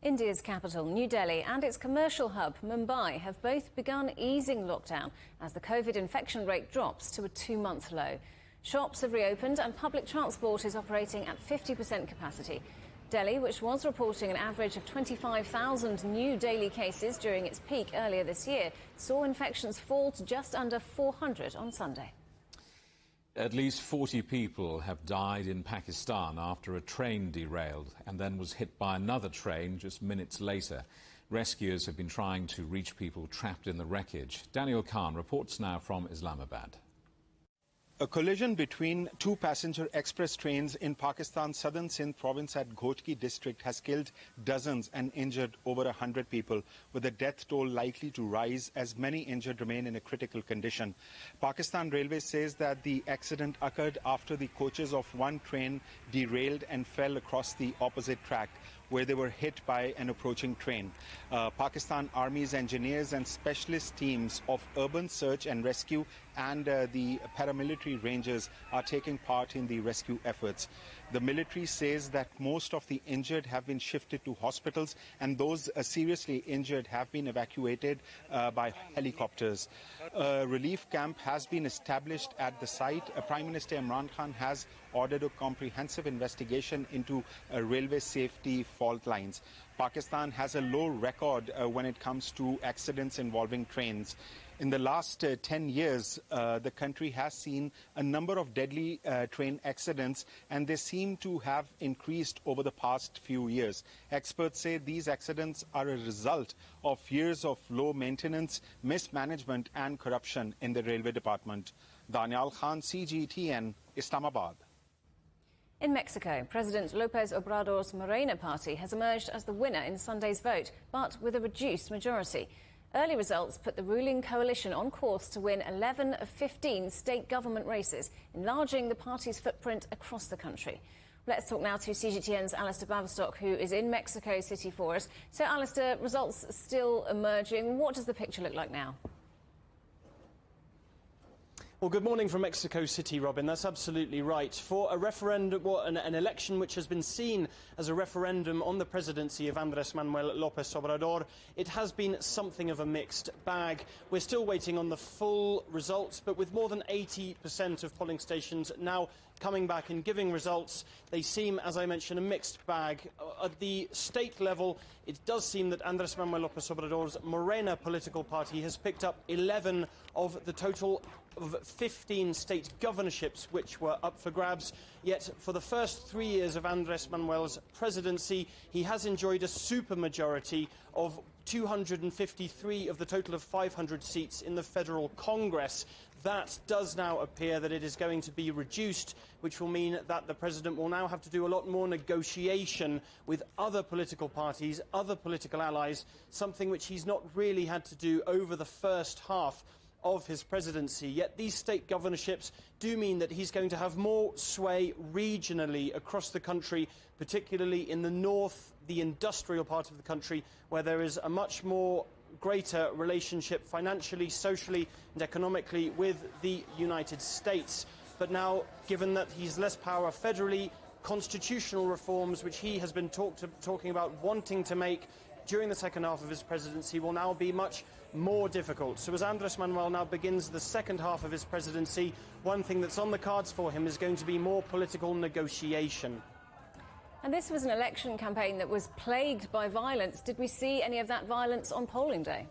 S3: India's capital, New Delhi, and its commercial hub, Mumbai, have both begun easing lockdown as the COVID infection rate drops to a 2-month low. Shops have reopened and public transport is operating at 50% capacity. Delhi, which was reporting an average of 25,000 new daily cases during its peak earlier this year, saw infections fall to just under 400 on Sunday.
S2: At least 40 people have died in Pakistan after a train derailed and then was hit by another train just minutes later. Rescuers have been trying to reach people trapped in the wreckage. Daniel Khan reports now from Islamabad.
S1: A collision between two passenger express trains in Pakistan's southern Sindh province at Ghotki district has killed dozens and injured over 100 people, with the death toll likely to rise as many injured remain in a critical condition. Pakistan Railways says that the accident occurred after the coaches of one train derailed and fell across the opposite track, where they were hit by an approaching train. Pakistan Army's engineers and specialist teams of urban search and rescue and the paramilitary rangers are taking part in the rescue efforts. The military says that most of the injured have been shifted to hospitals and those seriously injured have been evacuated by helicopters. A relief camp has been established at the site. Prime Minister Imran Khan has ordered a comprehensive investigation into railway safety fault lines. Pakistan has a low record when it comes to accidents involving trains. In the last 10 years, the country has seen a number of deadly train accidents, and they seem to have increased over the past few years. Experts say these accidents are a result of years of low maintenance, mismanagement and corruption in the railway department. Daniel Khan, CGTN, Islamabad.
S3: In Mexico, President López Obrador's Morena party has emerged as the winner in Sunday's vote, but with a reduced majority. Early results put the ruling coalition on course to win 11 of 15 state government races, enlarging the party's footprint across the country. Let's talk now to CGTN's Alistair Baverstock, who is in Mexico City for us. So, Alistair, results still emerging. What does the picture look like now?
S4: Well, good morning from Mexico City, Robin. That's absolutely right. For a referendum, an election which has been seen as a referendum on the presidency of Andrés Manuel López Obrador, it has been something of a mixed bag. We're still waiting on the full results, but with more than 80% of polling stations now coming back and giving results, they seem, as I mentioned, a mixed bag. At the state level, it does seem that Andrés Manuel López Obrador's Morena political party has picked up 11 of the total of 15 state governorships which were up for grabs. Yet for the first 3 years of Andrés Manuel's presidency, he has enjoyed a supermajority of 253 of the total of 500 seats in the federal Congress. That does now appear that it is going to be reduced, which will mean that the president will now have to do a lot more negotiation with other political parties, other political allies, something which he's not really had to do over the first half of his presidency. Yet these state governorships do mean that he's going to have more sway regionally across the country, particularly in the north, the industrial part of the country, where there is a much more greater relationship financially, socially and economically with the United States. But now, given that he's less power federally, constitutional reforms, which he has been talking about wanting to make during the second half of his presidency, will now be much more difficult. So as Andrés Manuel now begins the second half of his presidency, one thing that's on the cards for him is going to be more political negotiation.
S3: And this was an election campaign that was plagued by violence. Did we see any of that violence on polling day?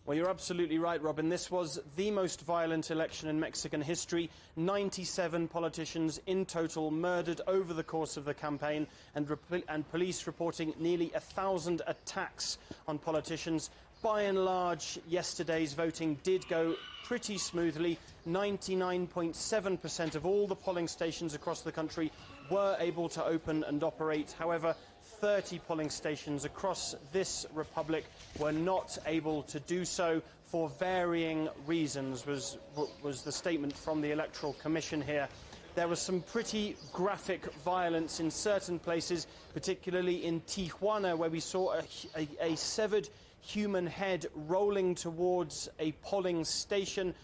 S4: Well, you're absolutely right, Robin. This was the most violent election in Mexican history. 97 politicians in total murdered over the course of the campaign, and police reporting nearly 1,000 attacks on politicians. By and large, yesterday's voting did go pretty smoothly. 99.7% of all the polling stations across the country were able to open and operate. However, 30 polling stations across this republic were not able to do so for varying reasons, was the statement from the Electoral Commission here. There was some pretty graphic violence in certain places, particularly in Tijuana, where we saw a severed human head rolling towards a polling station.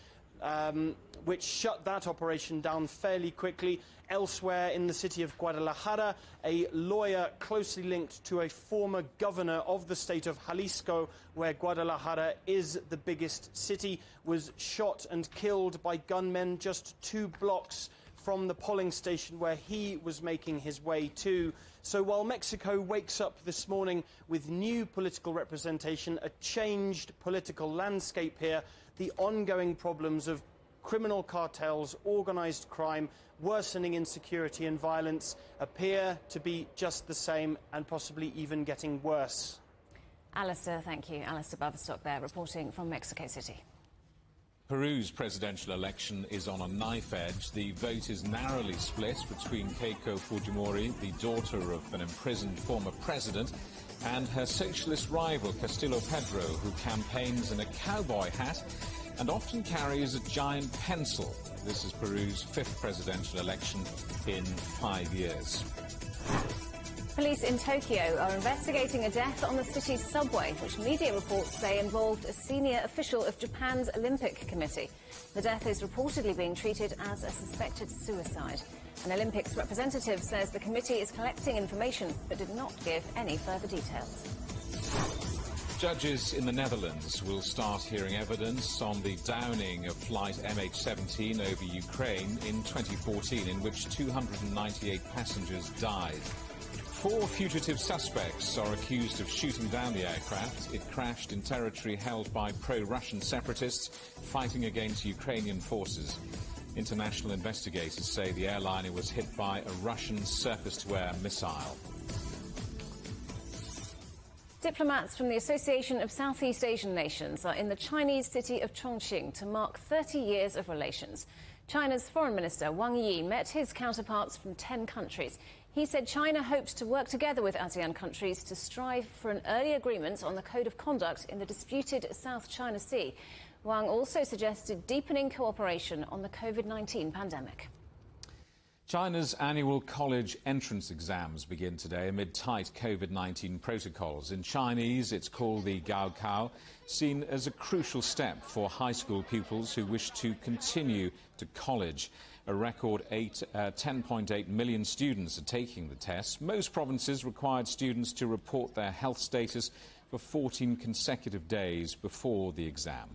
S4: which shut that operation down fairly quickly. Elsewhere in the city of Guadalajara, a lawyer closely linked to a former governor of the state of Jalisco, where Guadalajara is the biggest city, was shot and killed by gunmen just 2 blocks from the polling station where he was making his way to. So while Mexico wakes up this morning with new political representation, a changed political landscape here, the ongoing problems of criminal cartels, organised crime, worsening insecurity and violence appear to be just the same and possibly even getting worse.
S3: Alistair, thank you. Alistair Baverstock there, reporting from Mexico City.
S2: Peru's presidential election is on a knife edge. The vote is narrowly split between Keiko Fujimori, the daughter of an imprisoned former president, and her socialist rival Castillo Pedro, who campaigns in a cowboy hat and often carries a giant pencil. This is Peru's 5th presidential election in 5 years.
S3: Police in Tokyo are investigating a death on the city's subway, which media reports say involved a senior official of Japan's Olympic Committee. The death is reportedly being treated as a suspected suicide. An Olympics representative says the committee is collecting information but did not give any further details.
S2: Judges in the Netherlands will start hearing evidence on the downing of flight MH17 over Ukraine in 2014, in which 298 passengers died. 4 fugitive suspects are accused of shooting down the aircraft. It crashed in territory held by pro-Russian separatists fighting against Ukrainian forces. International investigators say the airliner was hit by a Russian surface-to-air missile.
S3: Diplomats from the Association of Southeast Asian Nations are in the Chinese city of Chongqing to mark 30 years of relations. China's Foreign Minister Wang Yi met his counterparts from 10 countries. He said China hoped to work together with ASEAN countries to strive for an early agreement on the code of conduct in the disputed South China Sea. Wang also suggested deepening cooperation on the COVID-19 pandemic.
S2: China's annual college entrance exams begin today amid tight COVID-19 protocols. In Chinese, it's called the Gaokao, seen as a crucial step for high school pupils who wish to continue to college. A record 10.8 million students are taking the test. Most provinces required students to report their health status for 14 consecutive days before the exam.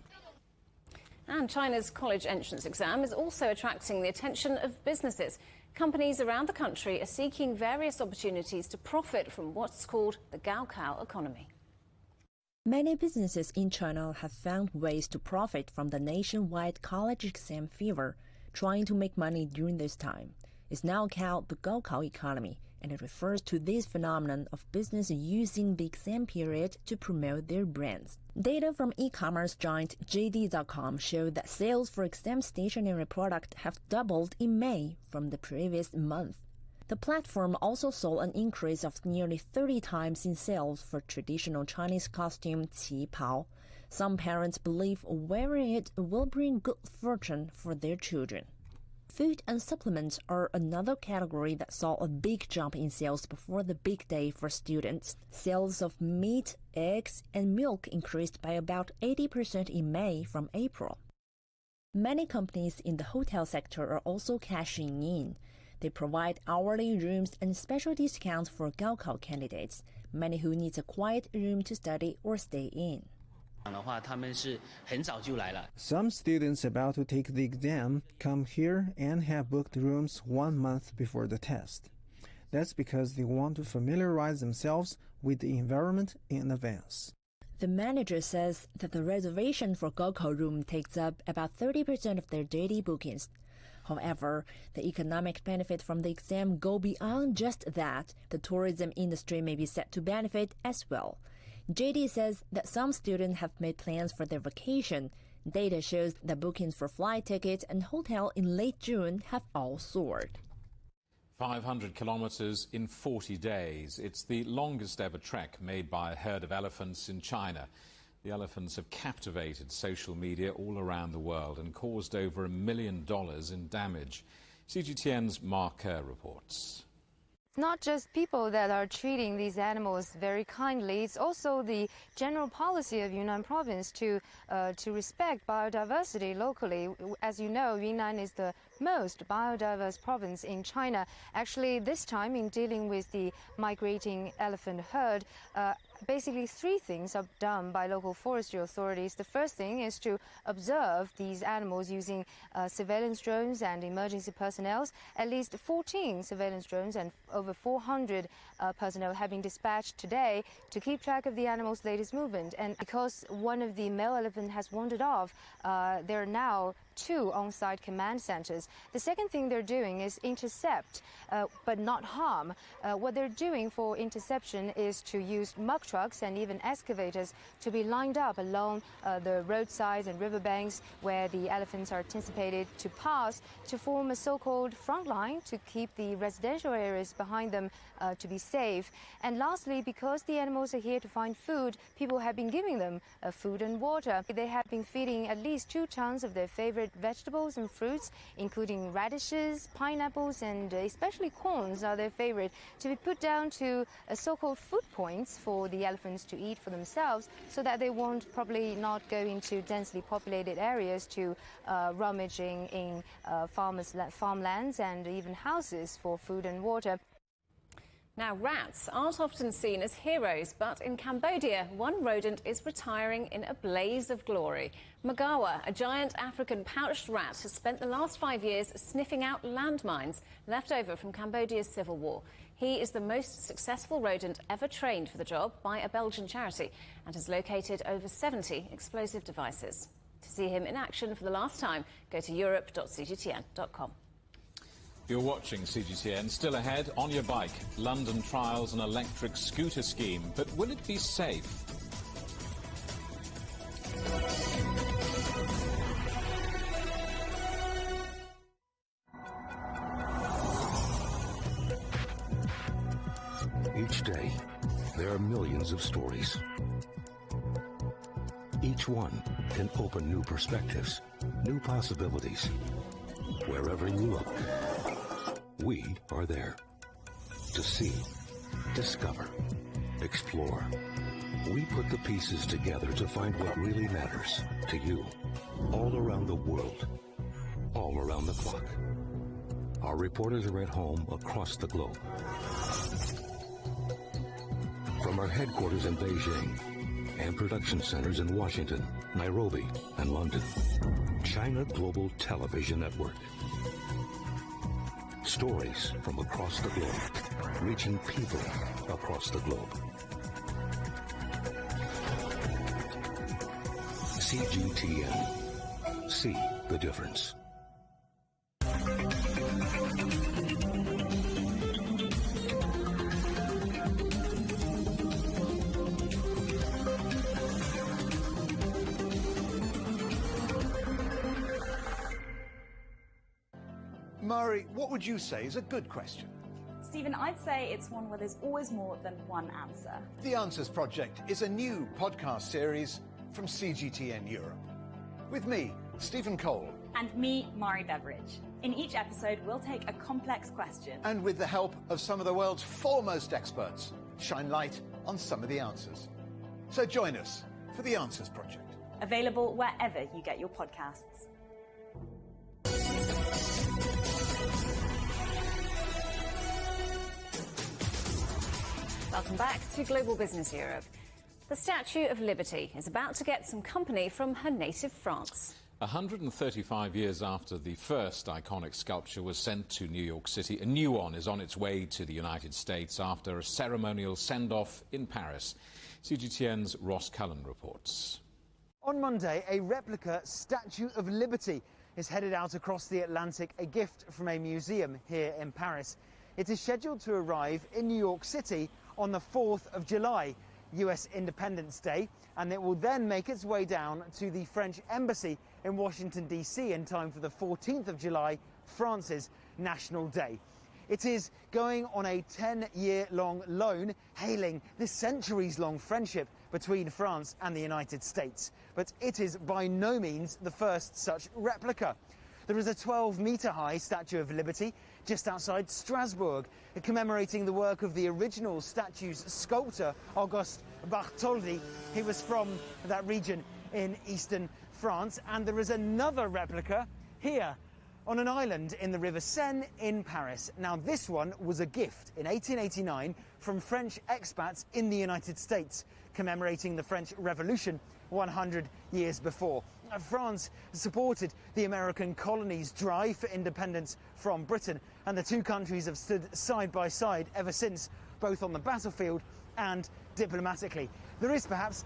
S3: And China's college entrance exam is also attracting the attention of businesses. Companies around the country are seeking various opportunities to profit from what's called the Gaokao economy.
S5: Many businesses in China have found ways to profit from the nationwide college exam fever. Trying to make money during this time is now called the Gaokao economy, and it refers to this phenomenon of business using the exam period to promote their brands. Data from e-commerce giant JD.com show that sales for exam stationery product have doubled in May from the previous month. The platform also saw an increase of nearly 30 times in sales for traditional Chinese costume qi pao. Some parents believe wearing it will bring good fortune for their children. Food and supplements are another category that saw a big jump in sales before the big day for students. Sales of meat, eggs, and milk increased by about 80% in May from April. Many companies in the hotel sector are also cashing in. They provide hourly rooms and special discounts for Gaokao candidates, many who need a quiet room to study or stay in.
S6: Some students about to take the exam come here and have booked rooms 1 month before the test. That's because they want to familiarize themselves with the environment in advance.
S5: The manager says that the reservation for Gaokao room takes up about 30% of their daily bookings. However, the economic benefit from the exam go beyond just that. The tourism industry may be set to benefit as well. JD says that some students have made plans for their vacation. Data shows that bookings for flight tickets and hotel in late June have all soared.
S2: 500 kilometers in 40 days. It's the longest ever trek made by a herd of elephants in China. The elephants have captivated social media all around the world and caused over $1 million in damage. CGTN's Mark Kerr reports.
S7: Not just people that are treating these animals very kindly, it's also the general policy of Yunnan province to respect biodiversity locally. As you know, Yunnan is the most biodiverse province in China. Actually, this time in dealing with the migrating elephant herd, basically 3 things are done by local forestry authorities. The first thing is to observe these animals using surveillance drones and emergency personnel. At least 14 surveillance drones and over 400 personnel have been dispatched today to keep track of the animal's latest movement. And because one of the male elephants has wandered off, there are now 2 on-site command centers. The second thing they're doing is intercept, but not harm. What they're doing for interception is to use muck trucks and even excavators to be lined up along the roadsides and riverbanks where the elephants are anticipated to pass, to form a so-called front line to keep the residential areas behind them to be safe. And lastly, because the animals are here to find food, people have been giving them food and water. They have been feeding at least 2 tons of their favorite vegetables and fruits, including radishes, pineapples, and especially corns are their favorite, to be put down to so-called food points for the elephants to eat for themselves, so that they won't probably not go into densely populated areas to rummaging in farmlands and even houses for food and water.
S3: Now, rats aren't often seen as heroes, but in Cambodia, one rodent is retiring in a blaze of glory. Magawa, a giant African pouched rat, has spent the last 5 years sniffing out landmines left over from Cambodia's civil war. He is the most successful rodent ever trained for the job by a Belgian charity and has located over 70 explosive devices. To see him in action for the last time, go to europe.cgtn.com.
S2: You're watching CGTN. Still ahead, on your bike, London trials an electric scooter scheme. But will it be safe?
S8: Each day, there are millions of stories. Each one can open new perspectives, new possibilities. Wherever you look, we are there to see, discover, explore. We put the pieces together to find what really matters to you, all around the world, all around the clock. Our reporters are at home across the globe. From our headquarters in Beijing and production centers in Washington, Nairobi, and London, China Global Television Network. Stories from across the globe, reaching people across the globe. CGTN. See the difference.
S9: Mari, what would you say is a good question?
S10: Stephen, I'd say it's one where there's always more than one answer.
S9: The Answers Project is a new podcast series from CGTN Europe. With me, Stephen Cole.
S10: And me, Mari Beveridge. In each episode, we'll take a complex question.
S9: And with the help of some of the world's foremost experts, shine light on some of the answers. So join us for The Answers Project.
S10: Available wherever you get your podcasts.
S3: Welcome back to Global Business Europe. The Statue of Liberty is about to get some company from her native France.
S2: 135 years after the first iconic sculpture was sent to New York City, a new one is on its way to the United States after a ceremonial send-off in Paris. CGTN's Ross Cullen reports.
S11: On Monday, a replica Statue of Liberty is headed out across the Atlantic, a gift from a museum here in Paris. It is scheduled to arrive in New York City on the 4th of July, US Independence Day, and it will then make its way down to the French Embassy in Washington, D.C. in time for the 14th of July, France's National Day. It is going on a 10-year-long loan, hailing the centuries-long friendship between France and the United States. But it is by no means the first such replica. There is a 12-metre-high Statue of Liberty just outside Strasbourg, commemorating the work of the original statue's sculptor, Auguste Bartholdi. He was from that region in eastern France. And there is another replica here on an island in the River Seine in Paris. Now, this one was a gift in 1889 from French expats in the United States, commemorating the French Revolution 100 years before. France supported the American colonies' drive for independence from Britain, and the two countries have stood side by side ever since, both on the battlefield and diplomatically. There is perhaps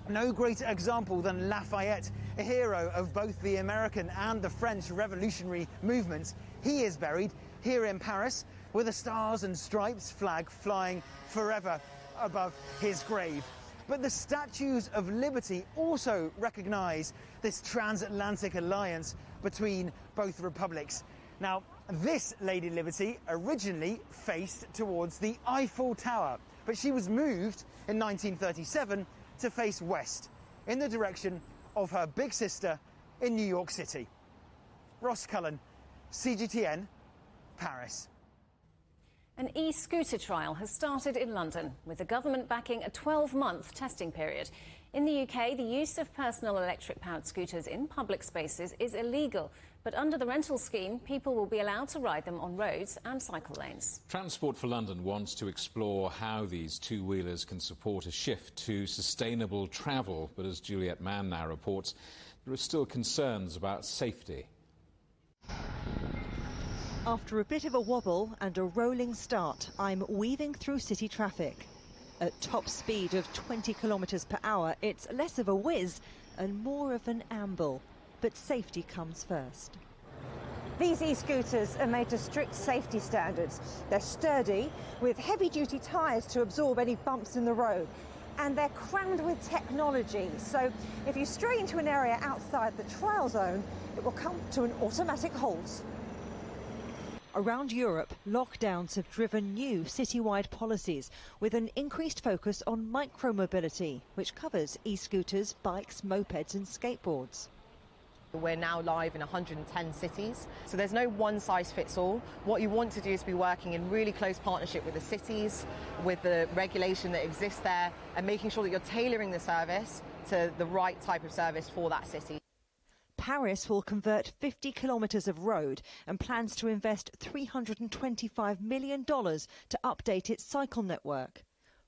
S11: no greater example than Lafayette, a hero of both the American and the French revolutionary movements. He is buried here in Paris with a Stars and Stripes flag flying forever above his grave. But the Statues of Liberty also recognise this transatlantic alliance between both republics. Now, this Lady Liberty originally faced towards the Eiffel Tower, but she was moved in 1937 to face west, in the direction of her big sister in New York City. Ross Cullen, CGTN, Paris.
S3: An e-scooter trial has started in London, with the government backing a 12-month testing period. In the UK, the use of personal electric-powered scooters in public spaces is illegal. But under the rental scheme, people will be allowed to ride them on roads and cycle lanes.
S2: Transport for London wants to explore how these two-wheelers can support a shift to sustainable travel. But as Juliet Mann now reports, there are still concerns about safety.
S13: After a bit of a wobble and a rolling start, I'm weaving through city traffic. At top speed of 20 kilometres per hour, it's less of a whiz and more of an amble. But safety comes first.
S14: These e-scooters are made to strict safety standards. They're sturdy, with heavy-duty tyres to absorb any bumps in the road. And they're crammed with technology, so if you stray into an area outside the trial zone, it will come to an automatic halt.
S13: Around Europe, lockdowns have driven new citywide policies with an increased focus on micromobility, which covers e-scooters, bikes, mopeds and skateboards.
S15: We're now live in 110 cities, so there's no one-size-fits-all. What you want to do is be working in really close partnership with the cities, with the regulation that exists there, and making sure that you're tailoring the service to the right type of service for that city.
S13: Paris will convert 50 kilometres of road and plans to invest $325 million to update its cycle network.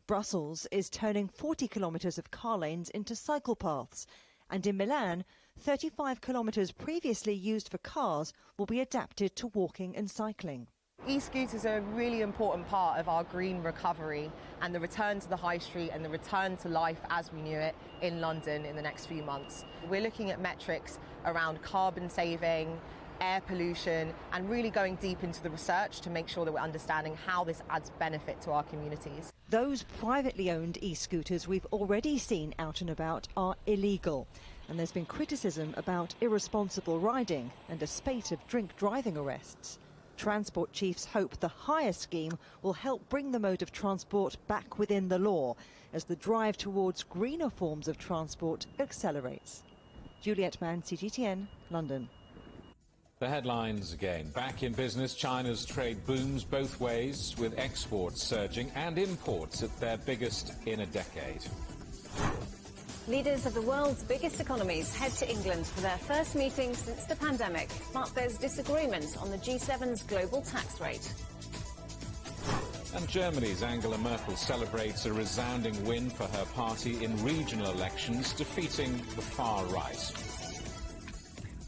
S13: Brussels is turning 40 kilometres of car lanes into cycle paths, and in Milan, 35 kilometres previously used for cars will be adapted to walking and cycling.
S15: E-scooters are a really important part of our green recovery and the return to the high street and the return to life as we knew it in London in the next few months. We're looking at metrics around carbon saving, air pollution, and really going deep into the research to make sure that we're understanding how this adds benefit to our communities.
S13: Those privately owned e-scooters we've already seen out and about are illegal. And there's been criticism about irresponsible riding and a spate of drink driving arrests. Transport chiefs hope the hire scheme will help bring the mode of transport back within the law as the drive towards greener forms of transport accelerates. Juliet Mann, CGTN, London.
S2: The headlines again. Back in business, China's trade booms both ways, with exports surging and imports at their biggest in a decade.
S3: Leaders of the world's biggest economies head to England for their first meeting since the pandemic, but there's disagreement on the G7's global tax rate.
S2: And Germany's Angela Merkel celebrates a resounding win for her party in regional elections, defeating the far right.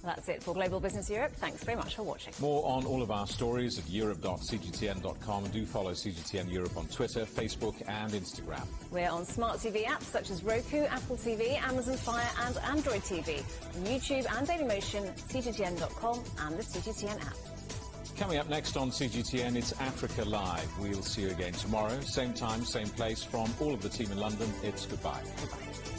S3: That's it for Global Business Europe. Thanks very much for watching.
S2: More on all of our stories at europe.cgtn.com, and do follow CGTN Europe on Twitter, Facebook and Instagram.
S3: We're on smart TV apps such as Roku, Apple TV, Amazon Fire and Android TV, on YouTube and Dailymotion, cgtn.com and the CGTN app.
S2: Coming up next on CGTN, it's Africa Live. We'll see you again tomorrow, same time, same place. From all of the team in London, it's goodbye.
S3: Goodbye.